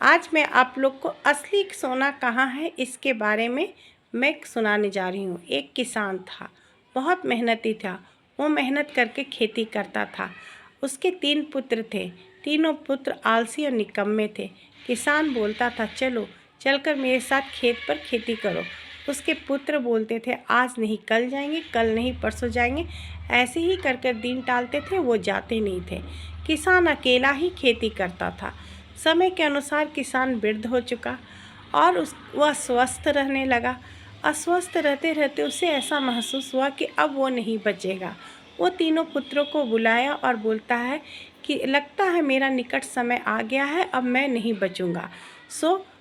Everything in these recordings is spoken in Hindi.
आज मैं आप लोग को असली सोना कहाँ है इसके बारे में मैं सुनाने जा रही हूँ। एक किसान था, बहुत मेहनती था। वो मेहनत करके खेती करता था। उसके 3 पुत्र थे। तीनों पुत्र आलसी और निकम्मे थे। किसान बोलता था, चलो चलकर मेरे साथ खेत पर खेती करो। उसके पुत्र बोलते थे, आज नहीं कल जाएंगे, कल नहीं परसों जाएंगे। ऐसे ही कर कर दिन टालते थे, वो जाते नहीं थे। किसान अकेला ही खेती करता था। समय के अनुसार किसान वृद्ध हो चुका और वह स्वस्थ रहने लगा। अस्वस्थ रहते रहते उसे ऐसा महसूस हुआ कि अब वो नहीं बचेगा। वो तीनों पुत्रों को बुलाया और बोलता है कि लगता है मेरा निकट समय आ गया है, अब मैं नहीं बचूंगा।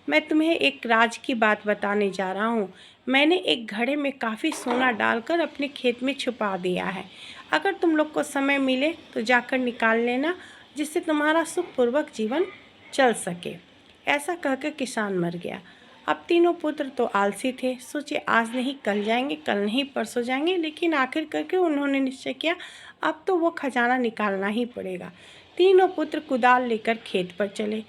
मैं तुम्हें एक राज की बात बताने जा रहा हूँ। मैंने एक घड़े में काफ़ी सोना डालकर अपने खेत में छुपा दिया है। अगर तुम लोग को समय मिले तो जाकर निकाल लेना, जिससे तुम्हारा सुखपूर्वक जीवन चल सके। ऐसा कहकर किसान मर गया। अब तीनों पुत्र तो आलसी थे, सोचे आज नहीं कल जाएंगे, कल नहीं परसों जाएंगे, लेकिन आखिर करके उन्होंने निश्चय किया अब तो वो खजाना निकालना ही पड़ेगा। तीनों पुत्र कुदाल लेकर खेत पर चले।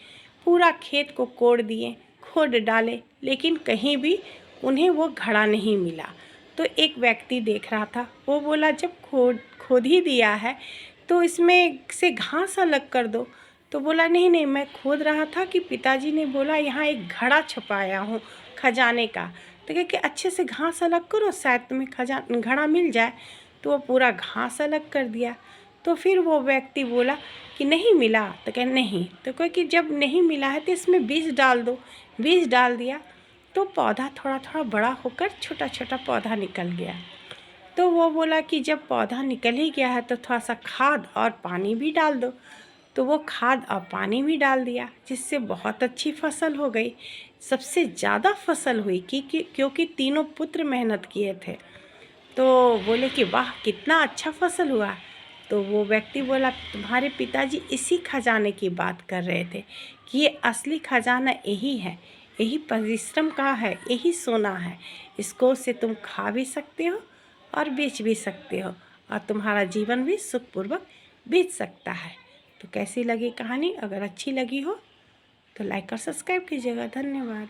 पूरा खेत को कोड़ दिए, खोद डाले, लेकिन कहीं भी उन्हें वो घड़ा नहीं मिला। तो एक व्यक्ति देख रहा था। वो बोला, जब खोद ही दिया है तो इसमें से घास अलग कर दो। तो बोला, नहीं नहीं, मैं खोद रहा था कि पिताजी ने बोला यहाँ एक घड़ा छुपाया हूँ खजाने का। तो कहे कि अच्छे से घास अलग करो, शायद तुम्हें घड़ा मिल जाए। तो वो पूरा घास अलग कर दिया। तो फिर वो व्यक्ति बोला कि नहीं मिला। तो कहे नहीं। तो कहे कि जब नहीं मिला है तो इसमें बीज डाल दो। बीज डाल दिया तो पौधा थोड़ा थोड़ा बड़ा होकर छोटा छोटा पौधा निकल गया। तो वो बोला कि जब पौधा निकल ही गया है तो थोड़ा सा खाद और पानी भी डाल दो। तो वो खाद और पानी भी डाल दिया, जिससे बहुत अच्छी फसल हो गई। सबसे ज़्यादा फसल हुई क्योंकि तीनों पुत्र मेहनत किए थे। तो बोले कि वाह कितना अच्छा फसल हुआ। तो वो व्यक्ति बोला, तुम्हारे पिताजी इसी खजाने की बात कर रहे थे कि ये असली खजाना यही है, यही परिश्रम का है, यही सोना है। इसको से तुम खा भी सकते हो और बेच भी सकते हो, और तुम्हारा जीवन भी सुखपूर्वक बीत सकता है। तो कैसी लगी कहानी? अगर अच्छी लगी हो तो लाइक और सब्सक्राइब कीजिएगा। धन्यवाद।